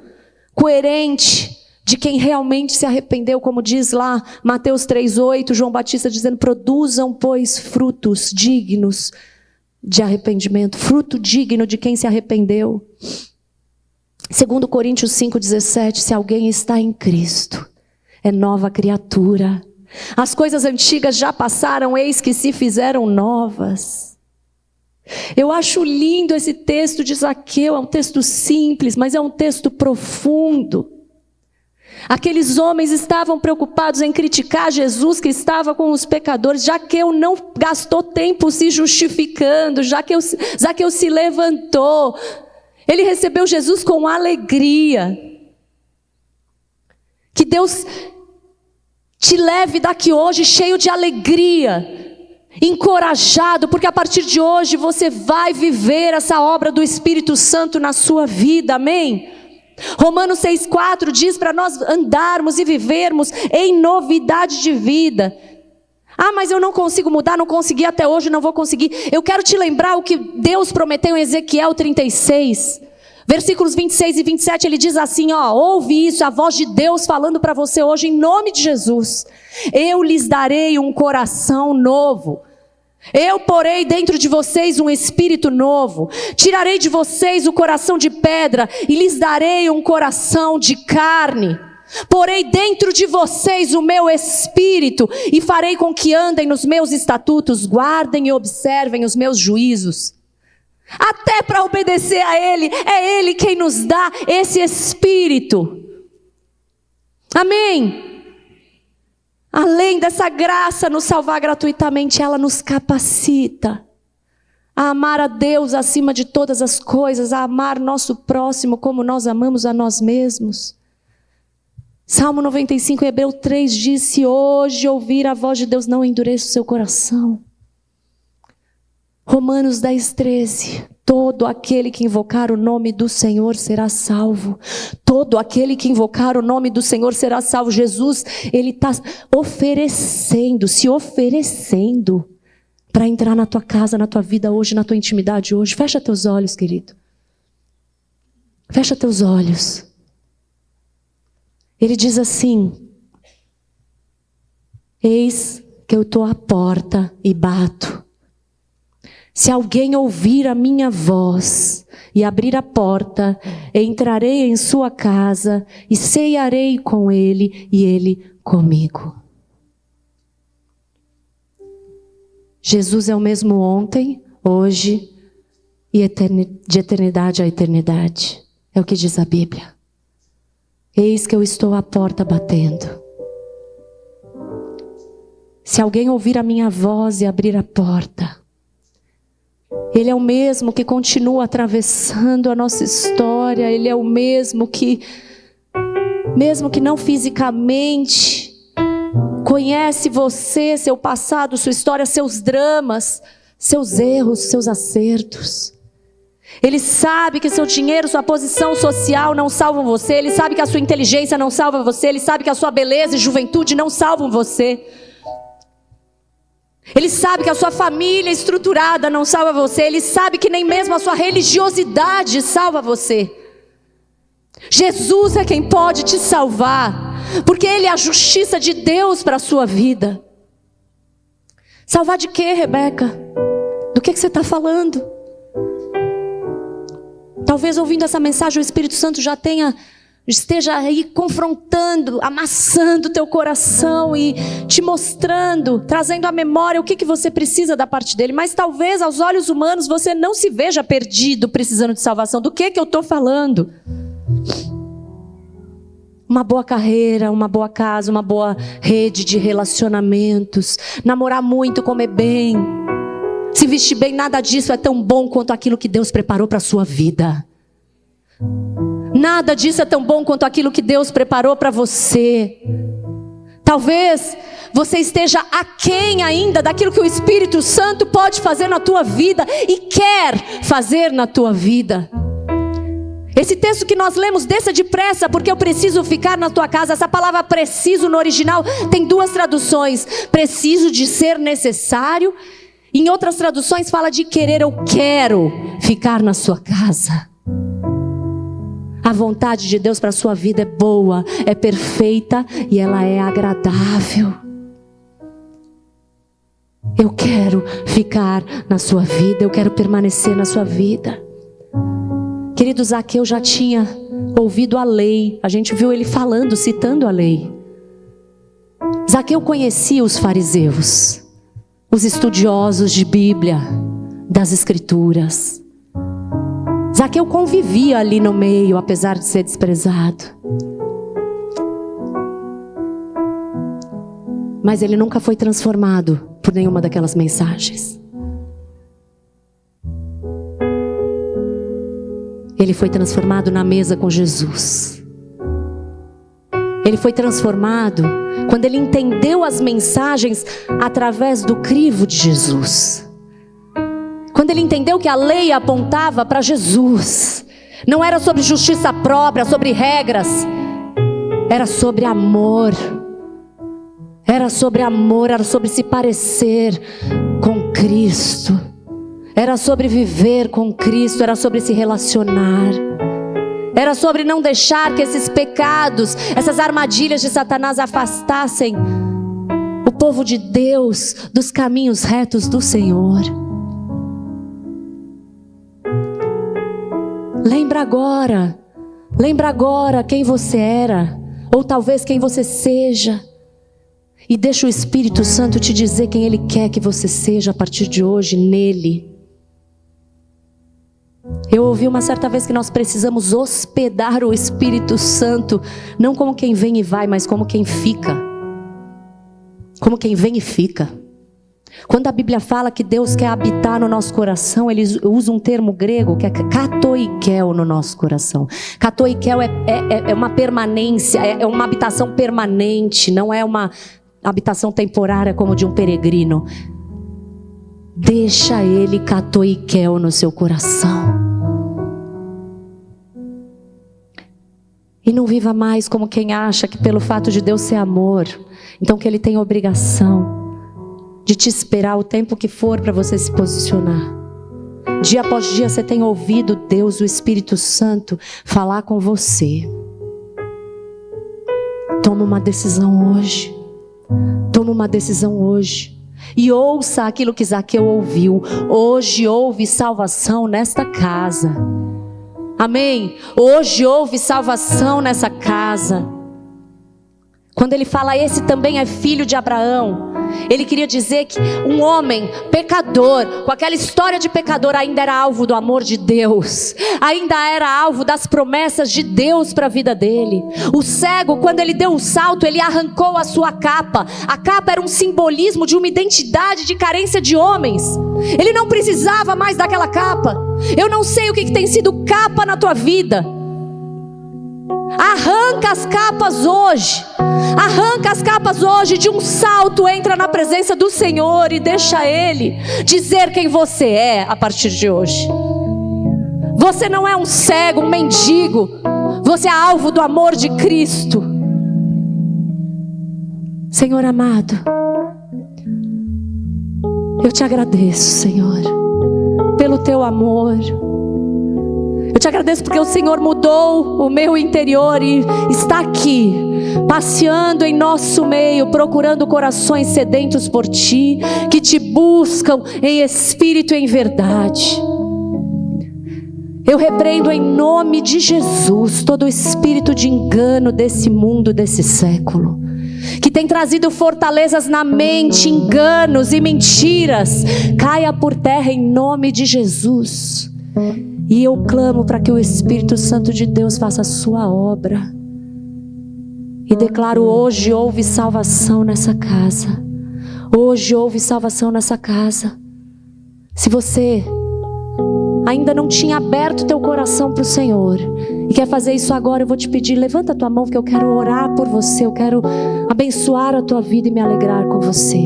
coerente de quem realmente se arrependeu, como diz lá Mateus 3,8, João Batista dizendo, produzam, pois, frutos dignos de arrependimento, fruto digno de quem se arrependeu. 2 Coríntios 5,17, se alguém está em Cristo, é nova criatura. As coisas antigas já passaram, eis que se fizeram novas. Eu acho lindo esse texto de Zaqueu, é um texto simples, mas é um texto profundo. Aqueles homens estavam preocupados em criticar Jesus que estava com os pecadores. Zaqueu não gastou tempo se justificando, Zaqueu se levantou. Ele recebeu Jesus com alegria. Que Deus te leve daqui hoje cheio de alegria, encorajado, porque a partir de hoje você vai viver essa obra do Espírito Santo na sua vida, amém? Romanos 6,4 diz para nós andarmos e vivermos em novidade de vida. Ah, mas eu não consigo mudar, não consegui até hoje, não vou conseguir. Eu quero te lembrar o que Deus prometeu em Ezequiel 36, versículos 26 e 27, ele diz assim, ouve isso, a voz de Deus falando para você hoje, em nome de Jesus. Eu lhes darei um coração novo. Eu porei dentro de vocês um espírito novo, tirarei de vocês o coração de pedra e lhes darei um coração de carne. Porei dentro de vocês o meu espírito e farei com que andem nos meus estatutos, guardem e observem os meus juízos. Até para obedecer a Ele, é Ele quem nos dá esse espírito. Amém? Além dessa graça nos salvar gratuitamente, ela nos capacita a amar a Deus acima de todas as coisas, a amar nosso próximo como nós amamos a nós mesmos. Salmo 95, Hebreus 3 diz: se hoje ouvir a voz de Deus, não endureça o seu coração. Romanos 10, 13. Todo aquele que invocar o nome do Senhor será salvo. Todo aquele que invocar o nome do Senhor será salvo. Jesus, Ele está se oferecendo para entrar na tua casa, na tua vida hoje, na tua intimidade hoje. Fecha teus olhos, querido. Fecha teus olhos. Ele diz assim: eis que eu estou à porta e bato. Se alguém ouvir a minha voz e abrir a porta, entrarei em sua casa e ceiarei com ele e ele comigo. Jesus é o mesmo ontem, hoje e de eternidade a eternidade. É o que diz a Bíblia. Eis que eu estou à porta batendo. Se alguém ouvir a minha voz e abrir a porta, Ele é o mesmo que continua atravessando a nossa história. Ele é o mesmo que não fisicamente, conhece você, seu passado, sua história, seus dramas, seus erros, seus acertos. Ele sabe que seu dinheiro, sua posição social não salvam você. Ele sabe que a sua inteligência não salva você. Ele sabe que a sua beleza e juventude não salvam você. Ele sabe que a sua família estruturada não salva você. Ele sabe que nem mesmo a sua religiosidade salva você. Jesus é quem pode te salvar, porque Ele é a justiça de Deus para a sua vida. Salvar de quê, Rebeca? Do que você está falando? Talvez ouvindo essa mensagem o Espírito Santo esteja aí confrontando, amassando o teu coração e te mostrando, trazendo à memória o que você precisa da parte dele. Mas talvez aos olhos humanos você não se veja perdido, precisando de salvação. Do que eu estou falando? Uma boa carreira, uma boa casa, uma boa rede de relacionamentos, namorar muito, comer bem, se vestir bem, nada disso é tão bom quanto aquilo que Deus preparou para a sua vida. Nada disso é tão bom quanto aquilo que Deus preparou para você. Talvez você esteja aquém ainda daquilo que o Espírito Santo pode fazer na tua vida e quer fazer na tua vida. Esse texto que nós lemos, desça depressa, porque eu preciso ficar na tua casa. Essa palavra preciso no original tem duas traduções: preciso de ser necessário. Em outras traduções fala de querer, eu quero ficar na sua casa. A vontade de Deus para a sua vida é boa, é perfeita e ela é agradável. Eu quero ficar na sua vida, eu quero permanecer na sua vida. Querido, Zaqueu já tinha ouvido a lei, a gente viu ele falando, citando a lei. Zaqueu conhecia os fariseus, os estudiosos de Bíblia, das Escrituras. Zaqueu convivia ali no meio, apesar de ser desprezado. Mas ele nunca foi transformado por nenhuma daquelas mensagens. Ele foi transformado na mesa com Jesus. Ele foi transformado quando ele entendeu as mensagens através do crivo de Jesus. Quando ele entendeu que a lei apontava para Jesus. Não era sobre justiça própria, sobre regras. Era sobre amor. Era sobre amor, era sobre se parecer com Cristo. Era sobre viver com Cristo, era sobre se relacionar. Era sobre não deixar que esses pecados, essas armadilhas de Satanás afastassem o povo de Deus, dos caminhos retos do Senhor. Lembra agora quem você era, ou talvez quem você seja, e deixa o Espírito Santo te dizer quem Ele quer que você seja a partir de hoje nele. Eu ouvi uma certa vez que nós precisamos hospedar o Espírito Santo, não como quem vem e vai, mas como quem fica. Como quem vem e fica. Quando a Bíblia fala que Deus quer habitar no nosso coração, ele usa um termo grego que é katoikel no nosso coração. Katoikel é uma permanência, é uma habitação permanente, não é uma habitação temporária como de um peregrino. Deixa ele katoikel no seu coração. E não viva mais como quem acha que pelo fato de Deus ser amor, então que Ele tem obrigação de te esperar o tempo que for para você se posicionar. Dia após dia você tem ouvido Deus, o Espírito Santo, falar com você. Toma uma decisão hoje. Toma uma decisão hoje. E ouça aquilo que Zaqueu ouviu. Hoje houve salvação nesta casa. Amém? Hoje houve salvação nessa casa. Quando ele fala, esse também é filho de Abraão, ele queria dizer que um homem pecador, com aquela história de pecador, ainda era alvo do amor de Deus, ainda era alvo das promessas de Deus para a vida dele. O cego, quando ele deu um salto, ele arrancou a sua capa. A capa era um simbolismo de uma identidade de carência de homens. Ele não precisava mais daquela capa. Eu não sei o que tem sido capa na tua vida. Arranca as capas hoje. Arranca as capas hoje. De um salto, entra na presença do Senhor e deixa Ele dizer quem você é a partir de hoje. Você não é um cego, um mendigo. Você é alvo do amor de Cristo. Senhor amado, eu te agradeço, Senhor, pelo teu amor. Eu te agradeço porque o Senhor mudou o meu interior e está aqui, passeando em nosso meio, procurando corações sedentos por Ti, que Te buscam em espírito e em verdade. Eu repreendo em nome de Jesus todo o espírito de engano desse mundo, desse século, que tem trazido fortalezas na mente, enganos e mentiras. Caia por terra em nome de Jesus. E eu clamo para que o Espírito Santo de Deus faça a sua obra. E declaro, hoje houve salvação nessa casa. Hoje houve salvação nessa casa. Se você ainda não tinha aberto teu coração para o Senhor e quer fazer isso agora, eu vou te pedir, levanta a tua mão, porque eu quero orar por você. Eu quero abençoar a tua vida e me alegrar com você.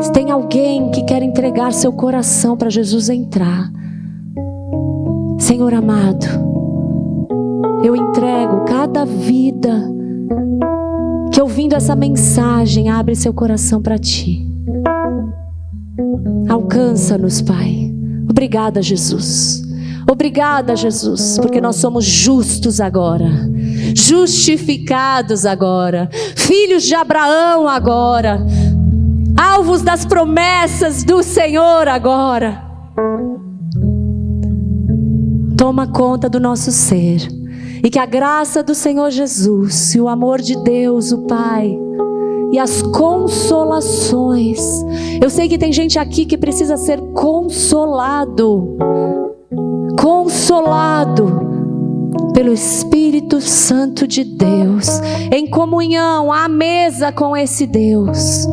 Se tem alguém que quer entregar seu coração para Jesus entrar, Senhor amado, eu entrego cada vida que, ouvindo essa mensagem, abre seu coração para Ti. Alcança-nos, Pai. Obrigada, Jesus. Obrigada, Jesus, porque nós somos justos agora, justificados agora, filhos de Abraão agora, alvos das promessas do Senhor agora. Toma conta do nosso ser, e que a graça do Senhor Jesus e o amor de Deus, o Pai, e as consolações. Eu sei que tem gente aqui que precisa ser consolado pelo Espírito Santo de Deus, em comunhão à mesa com esse Deus.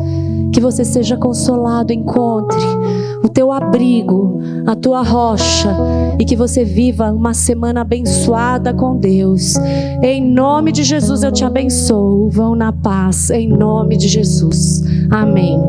Que você seja consolado, encontre o teu abrigo, a tua rocha, e que você viva uma semana abençoada com Deus. Em nome de Jesus eu te abençoo. Vão na paz, em nome de Jesus. Amém.